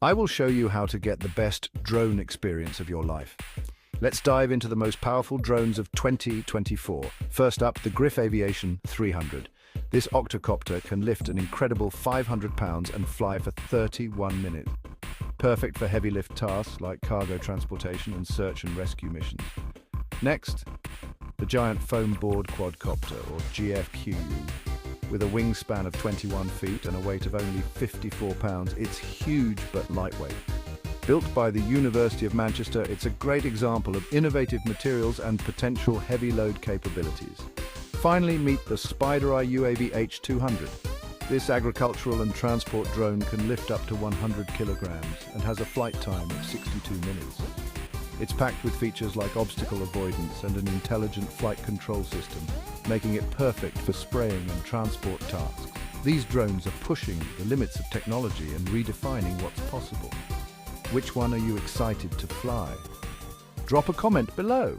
I will show you how to get the best drone experience of your life. Let's dive into the most powerful drones of 2024. First up, the Griff Aviation 300. This octocopter can lift an incredible 500 pounds and fly for 31 minutes. Perfect for heavy lift tasks like cargo transportation and search and rescue missions. Next, the giant foam board quadcopter, or GFQ. With a wingspan of 21 feet and a weight of only 54 pounds, it's huge but lightweight. Built by the University of Manchester, it's a great example of innovative materials and potential heavy load capabilities. Finally, meet the SpiderEye UAV H200. This agricultural and transport drone can lift up to 100 kilograms and has a flight time of 62 minutes. It's packed with features like obstacle avoidance and an intelligent flight control system, making it perfect for spraying and transport tasks. These drones are pushing the limits of technology and redefining what's possible. Which one are you excited to fly? Drop a comment below.